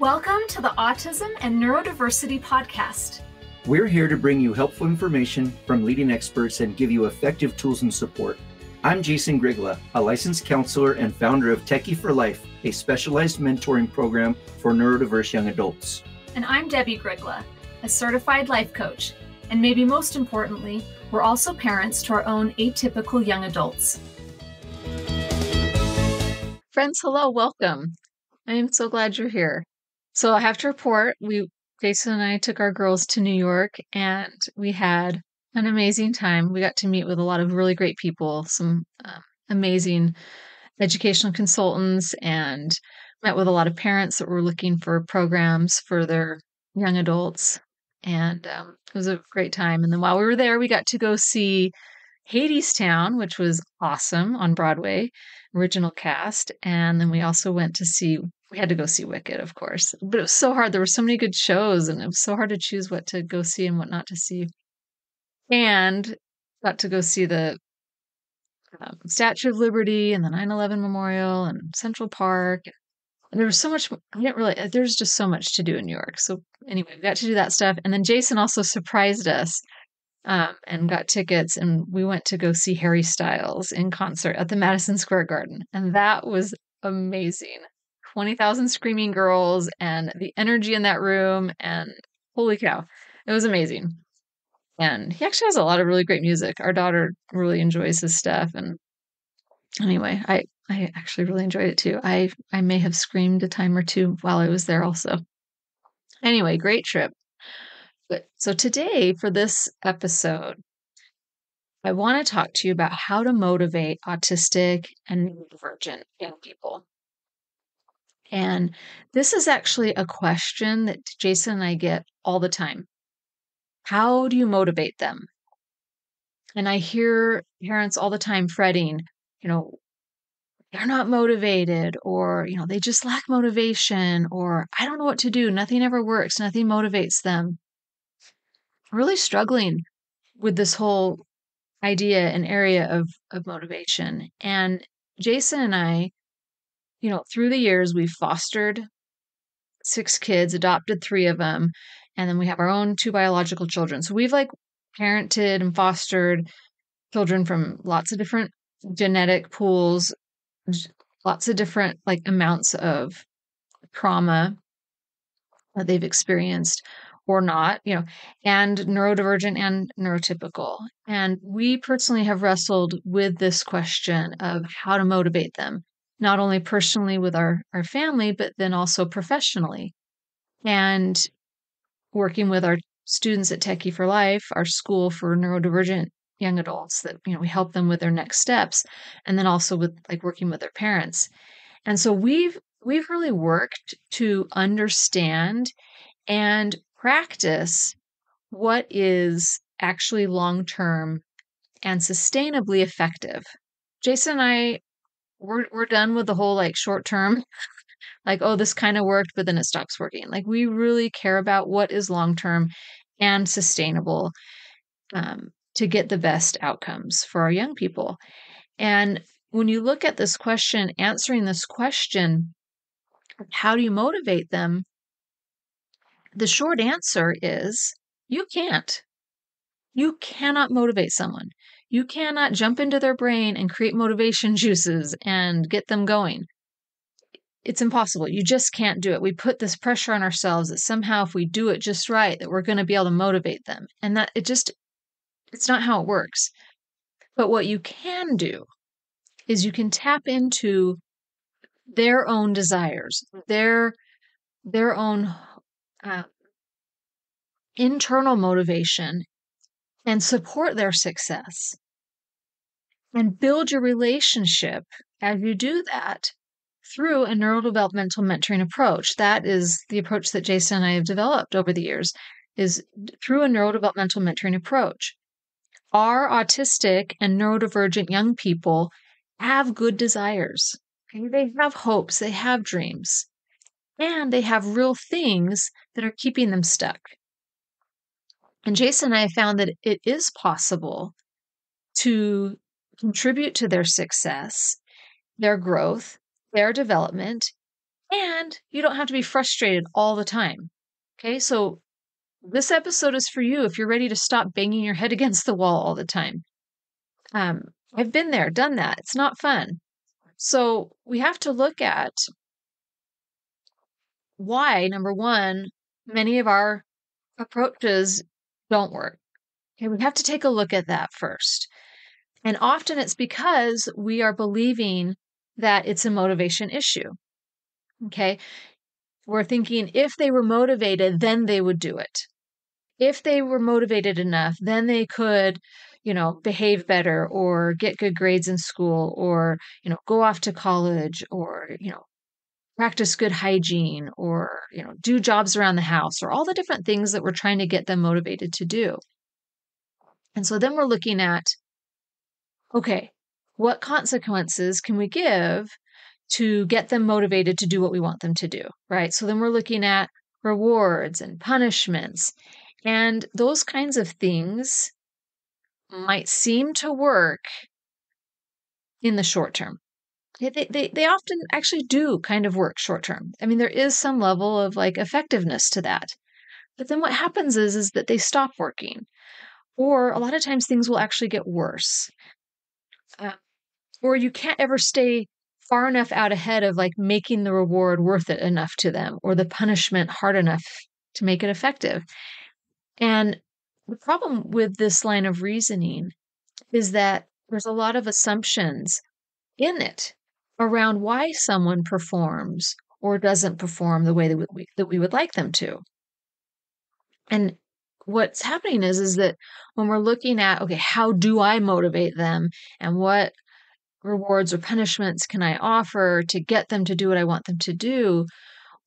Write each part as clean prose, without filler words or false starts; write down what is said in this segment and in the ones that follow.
Welcome to the Autism and Neurodiversity Podcast. We're here to bring you helpful information from leading experts and give you effective tools and support. I'm Jason Grigla, a licensed counselor and founder of Techie for Life, a specialized mentoring program for neurodiverse young adults. And I'm Debbie Grigla, a certified life coach. And maybe most importantly, we're also parents to our own atypical young adults. Friends, hello, welcome. I am so glad you're here. So I have to report, Jason and I took our girls to New York and we had an amazing time. We got to meet with a lot of really great people, some amazing educational consultants, and met with a lot of parents that were looking for programs for their young adults. And it was a great time. And then while we were there, we got to go see Hadestown, which was awesome on Broadway, original cast. And then we also we had to go see Wicked, of course. But it was so hard. There were so many good shows, and it was so hard to choose what to go see and what not to see. And got to go see the Statue of Liberty and the 9/11 Memorial and Central Park. And there was so much, there's just so much to do in New York. So anyway, we got to do that stuff. And then Jason also surprised us and got tickets, and we went to go see Harry Styles in concert at the Madison Square Garden. And that was amazing. 20,000 screaming girls and the energy in that room, and holy cow, it was amazing. And he actually has a lot of really great music. Our daughter really enjoys his stuff. And anyway, I actually really enjoyed it too. I may have screamed a time or two while I was there also. Anyway, great trip. But so today for this episode, I want to talk to you about how to motivate autistic and neurodivergent young people. And this is actually a question that Jason and I get all the time. How do you motivate them? And I hear parents all the time fretting, they're not motivated, or, they just lack motivation, or I don't know what to do. Nothing ever works. Nothing motivates them. Really struggling with this whole idea and area of motivation. And Jason and I, through the years, we've fostered 6 kids, adopted 3 of them, and then we have our own 2 biological children. So we've parented and fostered children from lots of different genetic pools, lots of different amounts of trauma that they've experienced or not, and neurodivergent and neurotypical. And we personally have wrestled with this question of how to motivate them, not only personally with our family, but then also professionally. And working with our students at Techie for Life, our school for neurodivergent young adults, that, we help them with their next steps. And then also with working with their parents. And so we've really worked to understand and practice what is actually long-term and sustainably effective. Jason and I, we're done with the whole short-term, this kind of worked, but then it stops working. We really care about what is long-term and sustainable to get the best outcomes for our young people. And when you look at this question, answering this question, how do you motivate them? The short answer is you can't. You cannot motivate someone. You cannot jump into their brain and create motivation juices and get them going. It's impossible. You just can't do it. We put this pressure on ourselves that somehow if we do it just right, that we're going to be able to motivate them. And that it's not how it works. But what you can do is you can tap into their own desires, their own internal motivation, and support their success. And build your relationship as you do that through a neurodevelopmental mentoring approach. That is the approach that Jason and I have developed over the years, is through a neurodevelopmental mentoring approach. Our autistic and neurodivergent young people have good desires. Okay? They have hopes, they have dreams, and they have real things that are keeping them stuck. And Jason and I have found that it is possible to contribute to their success, their growth, their development, And you don't have to be frustrated all the time. Okay, so this episode is for you if you're ready to stop banging your head against the wall all the time. I've been there, done that. It's not fun. So we have to look at why, number one, many of our approaches don't work. Okay, we have to take a look at that first. And often it's because we are believing that it's a motivation issue. Okay, we're thinking if they were motivated, then they would do it. If they were motivated enough, then they could, behave better or get good grades in school or, go off to college or, practice good hygiene or, do jobs around the house or all the different things that we're trying to get them motivated to do. And so then we're looking at, okay, what consequences can we give to get them motivated to do what we want them to do, right? So then we're looking at rewards and punishments, and those kinds of things might seem to work in the short term. They often actually do kind of work short term. I mean, there is some level of like effectiveness to that. But then what happens is that they stop working, or a lot of times things will actually get worse. Or you can't ever stay far enough out ahead of like making the reward worth it enough to them or the punishment hard enough to make it effective. And the problem with this line of reasoning is that there's a lot of assumptions in it around why someone performs or doesn't perform the way that we would like them to. And what's happening is that when we're looking at, okay, how do I motivate them and what rewards or punishments can I offer to get them to do what I want them to do,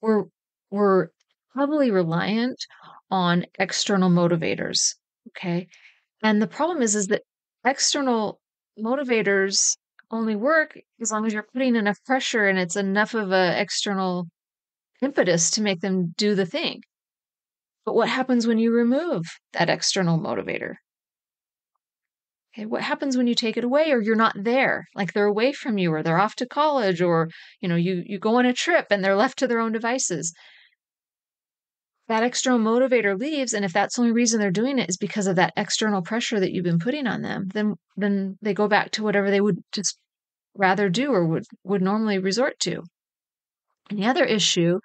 we're heavily reliant on external motivators, okay? And the problem is that external motivators only work as long as you're putting enough pressure and it's enough of a external impetus to make them do the thing. But what happens when you remove that external motivator? Okay, what happens when you take it away or you're not there? Like they're away from you or they're off to college or, you go on a trip and they're left to their own devices. That external motivator leaves, and if that's the only reason they're doing it is because of that external pressure that you've been putting on them, then they go back to whatever they would just rather do or would normally resort to. And the other issue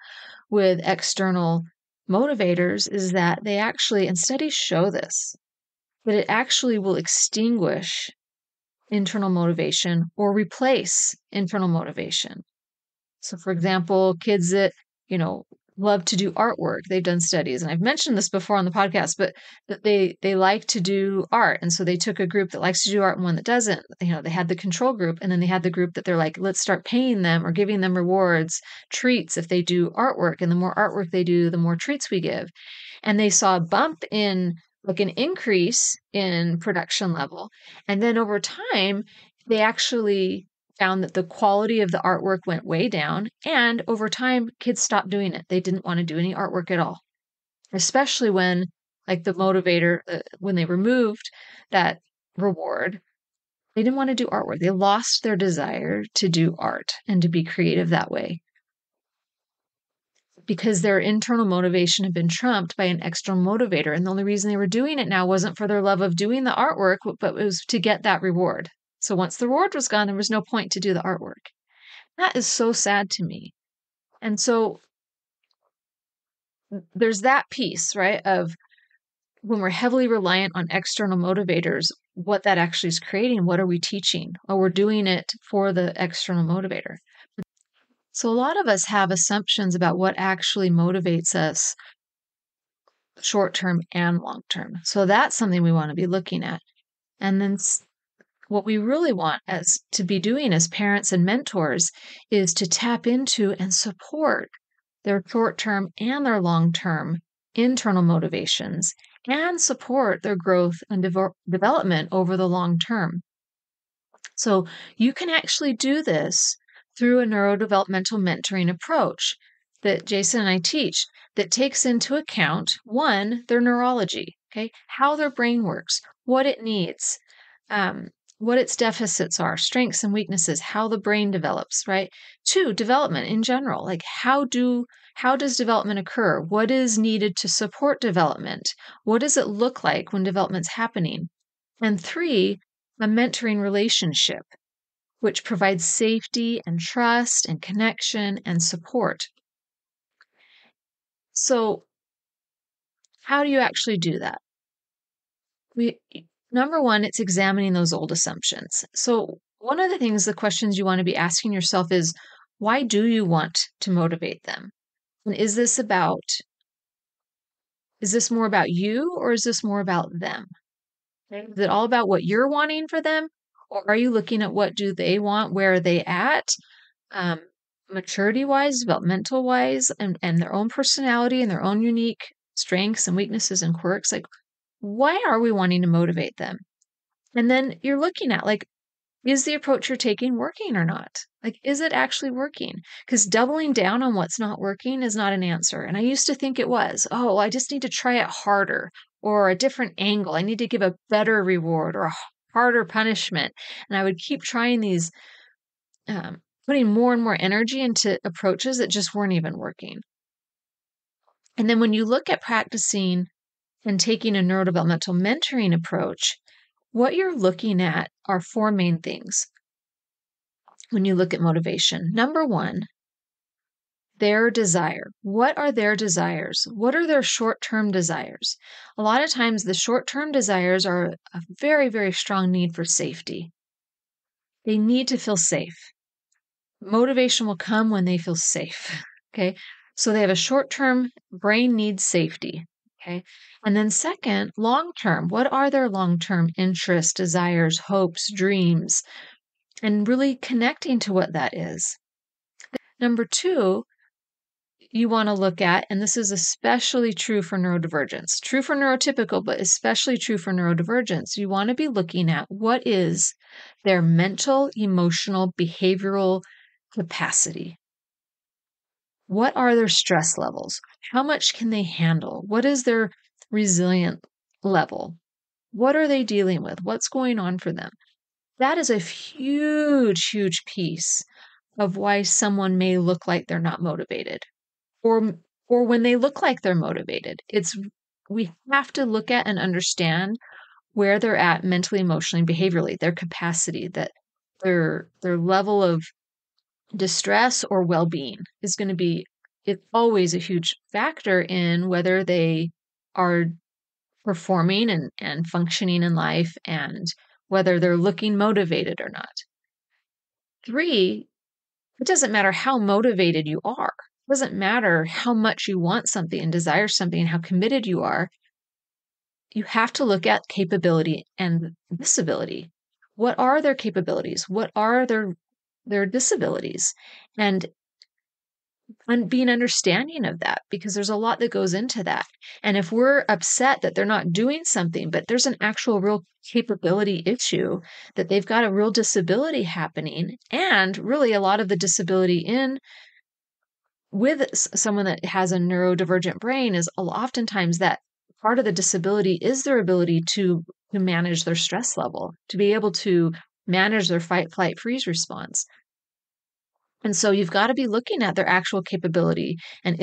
with external motivators is that they actually, and studies show this, that it actually will extinguish internal motivation or replace internal motivation. So, for example, kids that, love to do artwork, they've done studies, and I've mentioned this before on the podcast, but that they like to do art. And so they took a group that likes to do art and one that doesn't. They had the control group, and then they had the group that they're like, let's start paying them or giving them rewards, treats if they do artwork. And the more artwork they do, the more treats we give. And they saw a bump in like an increase in production level. And then over time, they actually found that the quality of the artwork went way down. And over time, kids stopped doing it. They didn't want to do any artwork at all, especially when like the motivator, when they removed that reward, they didn't want to do artwork. They lost their desire to do art and to be creative that way, because their internal motivation had been trumped by an external motivator. And the only reason they were doing it now wasn't for their love of doing the artwork, but it was to get that reward. So once the reward was gone, there was no point to do the artwork. That is so sad to me. And so there's that piece, right, of when we're heavily reliant on external motivators, what that actually is creating, what are we teaching? Oh, we're doing it for the external motivator. So a lot of us have assumptions about what actually motivates us short term and long term. So that's something we want to be looking at. And then what we really want as to be doing as parents and mentors is to tap into and support their short term and their long term internal motivations and support their growth and development over the long term. So you can actually do this through a neurodevelopmental mentoring approach that Jason and I teach that takes into account, one, their neurology, okay, how their brain works, what it needs, what its deficits are, strengths and weaknesses, how the brain develops, right? 2, development in general, like how does development occur? What is needed to support development? What does it look like when development's happening? And 3, a mentoring relationship, which provides safety and trust and connection and support. So, how do you actually do that? Number one, it's examining those old assumptions. So, one of the things, the questions you want to be asking yourself is, why do you want to motivate them? And is this more about you, or is this more about them? Okay. Is it all about what you're wanting for them? Or are you looking at what do they want? Where are they at? Maturity wise, developmental wise, and their own personality and their own unique strengths and weaknesses and quirks. Like, why are we wanting to motivate them? And then you're looking at, like, is the approach you're taking working or not? Like, is it actually working? Because doubling down on what's not working is not an answer. And I used to think it was, oh, I just need to try it harder or a different angle. I need to give a better reward or a harder punishment. And I would keep trying these, putting more and more energy into approaches that just weren't even working. And then when you look at practicing and taking a neurodevelopmental mentoring approach, what you're looking at are 4 main things when you look at motivation. Number 1, their desire. What are their desires? What are their short-term desires? A lot of times the short-term desires are a very, very strong need for safety. They need to feel safe. Motivation will come when they feel safe. Okay. So they have a short-term brain needs safety. Okay. And then second, long-term, what are their long-term interests, desires, hopes, dreams, and really connecting to what that is. Number 2, you want to look at, and this is especially true for neurodivergence, true for neurotypical, but especially true for neurodivergence. You want to be looking at what is their mental, emotional, behavioral capacity. What are their stress levels? How much can they handle? What is their resilient level? What are they dealing with? What's going on for them? That is a huge, huge piece of why someone may look like they're not motivated, or when they look like they're motivated. We have to look at and understand where they're at mentally, emotionally, behaviorally, their capacity, that their level of distress or well-being is going to be, it's always a huge factor in whether they are performing and functioning in life and whether they're looking motivated or not. 3, it doesn't matter how motivated you are. It doesn't matter how much you want something and desire something and how committed you are. You have to look at capability and disability. What are their capabilities? What are their disabilities? And being understanding of that, because there's a lot that goes into that. And if we're upset that they're not doing something, but there's an actual real capability issue, that they've got a real disability happening, and really a lot of the disability with someone that has a neurodivergent brain is oftentimes that part of the disability is their ability to manage their stress level, to be able to manage their fight, flight, freeze response. And so you've got to be looking at their actual capability, and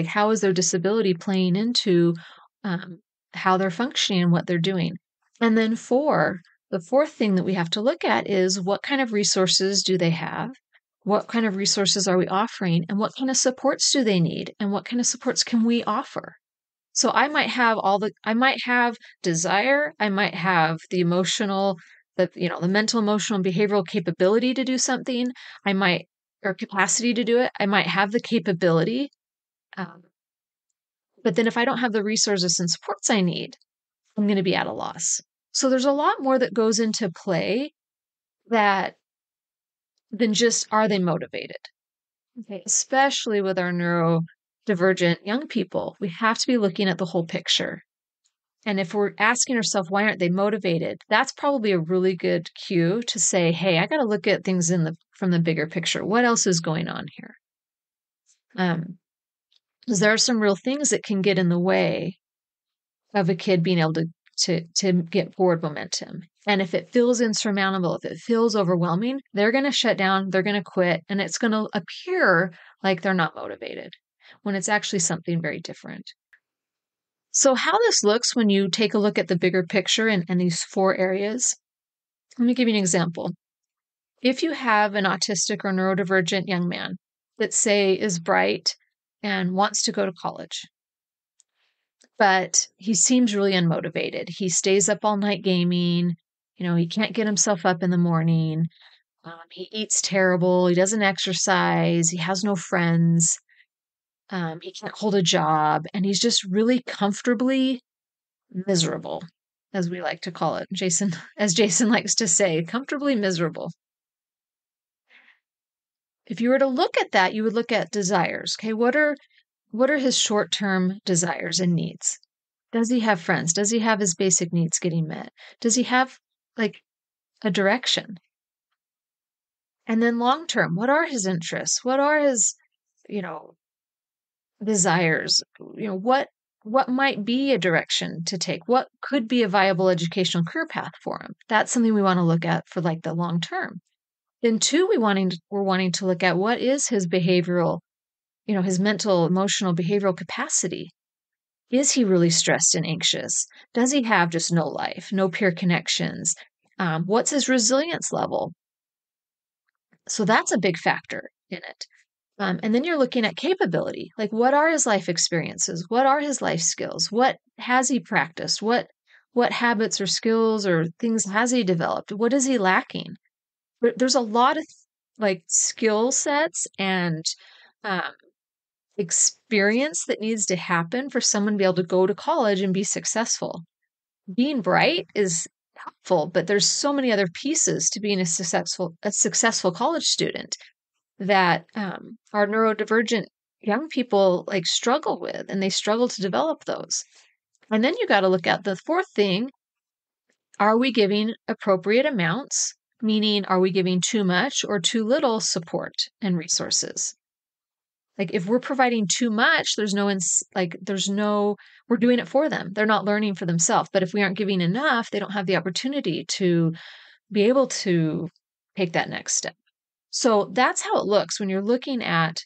how is their disability playing into how they're functioning and what they're doing. And then the 4th thing that we have to look at is, what kind of resources do they have? What kind of resources are we offering? And what kind of supports do they need? And what kind of supports can we offer? So I might have desire, I might have the emotional, the mental, emotional, and behavioral capability to do something. Or capacity to do it. I might have the capability. But then if I don't have the resources and supports I need, I'm going to be at a loss. So there's a lot more that goes into play than just, are they motivated? Okay. Especially with our neurodivergent young people, we have to be looking at the whole picture. And if we're asking ourselves, why aren't they motivated? That's probably a really good cue to say, hey, I got to look at things from the bigger picture. What else is going on here? Because there are some real things that can get in the way of a kid being able to get forward momentum. And if it feels insurmountable, if it feels overwhelming, they're going to shut down, they're going to quit, and it's going to appear like they're not motivated when it's actually something very different. So how this looks when you take a look at the bigger picture and these 4 areas, let me give you an example. If you have an autistic or neurodivergent young man that, say, is bright and wants to go to college, but he seems really unmotivated. He stays up all night gaming. He can't get himself up in the morning. He eats terrible. He doesn't exercise. He has no friends. He can't hold a job. And he's just really comfortably miserable, as we like to call it. As Jason likes to say, comfortably miserable. If you were to look at that, you would look at desires. Okay, what are his short-term desires and needs? Does he have friends? Does he have his basic needs getting met? Does he have like a direction? And then long-term, what are his interests? What are his, desires? What might be a direction to take? What could be a viable educational career path for him? That's something we want to look at for like the long term. Then 2, we're wanting to look at what is his behavioral, his mental, emotional, behavioral capacity. Is he really stressed and anxious? Does he have just no life, no peer connections? What's his resilience level? So that's a big factor in it. And then you're looking at capability. Like, what are his life experiences? What are his life skills? What has he practiced? What habits or skills or things has he developed? What is he lacking? There's a lot of like skill sets and experience that needs to happen for someone to be able to go to college and be successful. Being bright is helpful, but there's so many other pieces to being a successful college student that our neurodivergent young people like struggle with, and they struggle to develop those. And then you got to look at the 4th thing. Are we giving appropriate amounts? Meaning, are we giving too much or too little support and resources? Like if we're providing too much, we're doing it for them. They're not learning for themselves. But if we aren't giving enough, they don't have the opportunity to be able to take that next step. So that's how it looks when you're looking at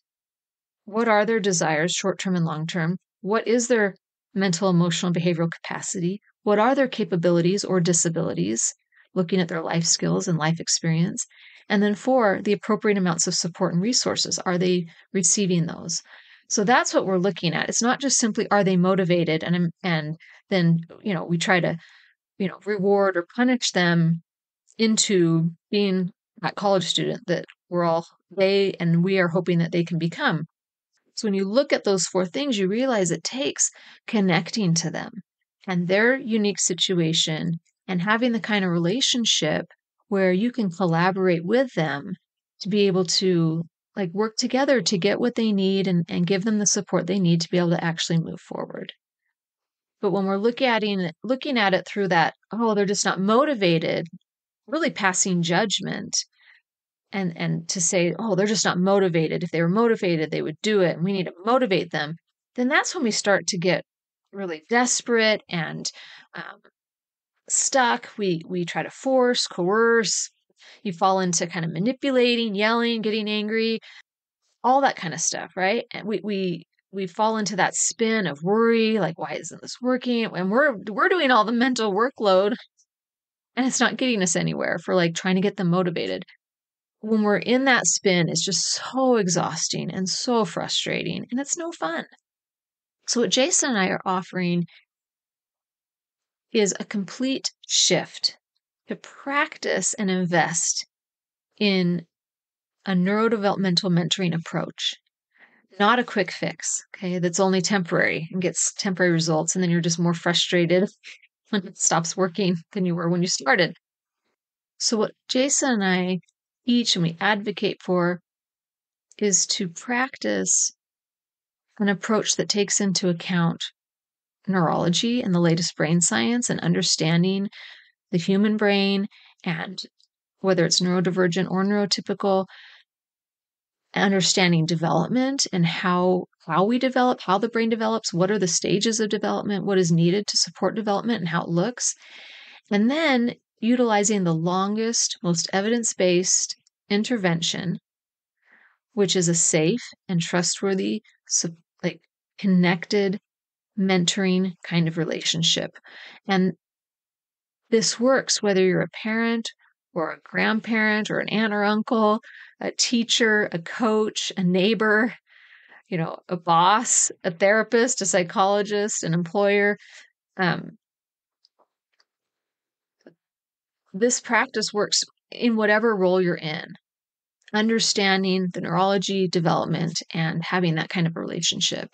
what are their desires, short-term and long-term. What is their mental, emotional, behavioral capacity? What are their capabilities or disabilities? Looking at their life skills and life experience. And then 4, the appropriate amounts of support and resources. Are they receiving those? So that's what we're looking at. It's not just simply, are they motivated? And then, we try to, reward or punish them into being that college student that they and we are hoping that they can become. So when you look at those 4 things, you realize it takes connecting to them and their unique situation and having the kind of relationship where you can collaborate with them to be able to like work together to get what they need and give them the support they need to be able to actually move forward. But when we're looking at it through that, they're just not motivated, really passing judgment and to say, they're just not motivated. If they were motivated, they would do it, and we need to motivate them. Then that's when we start to get really desperate and stuck. We try to force, coerce. You fall into kind of manipulating, yelling, getting angry, all that kind of stuff, right? And we fall into that spin of worry, like, why isn't this working? And we're doing all the mental workload, and it's not getting us anywhere for like trying to get them motivated. When we're in that spin, it's just so exhausting and so frustrating, and it's no fun. So what Jason and I are offering is a complete shift to practice and invest in a neurodevelopmental mentoring approach, not a quick fix, okay, that's only temporary and gets temporary results, and then you're just more frustrated when it stops working than you were when you started. So what Jason and I teach and we advocate for is to practice an approach that takes into account neurology and the latest brain science and understanding the human brain and whether it's neurodivergent or neurotypical, understanding development and how we develop, how the brain develops, what are the stages of development, what is needed to support development and how it looks. And then utilizing the longest, most evidence-based intervention, which is a safe and trustworthy, connected, mentoring kind of relationship. And this works whether you're a parent or a grandparent or an aunt or uncle, a teacher, a coach, a neighbor, a boss, a therapist, a psychologist, an employer. This practice works in whatever role you're in, understanding the neurology development and having that kind of a relationship.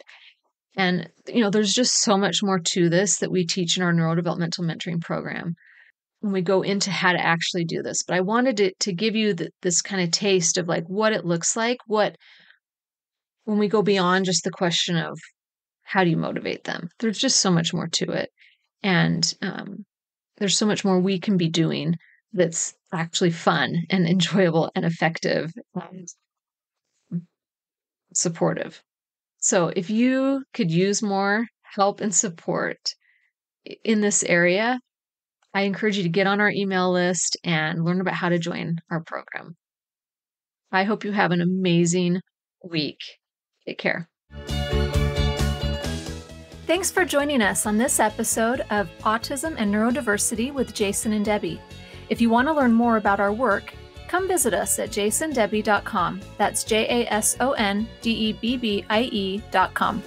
And, there's just so much more to this that we teach in our neurodevelopmental mentoring program when we go into how to actually do this. But I wanted to give you this kind of taste of what it looks like, when we go beyond just the question of how do you motivate them. There's just so much more to it. And there's so much more we can be doing that's actually fun and enjoyable and effective and supportive. So if you could use more help and support in this area, I encourage you to get on our email list and learn about how to join our program. I hope you have an amazing week. Take care. Thanks for joining us on this episode of Autism and Neurodiversity with Jason and Debbie. If you want to learn more about our work, come visit us at jasondebbie.com. That's JASONDEBBIE.com.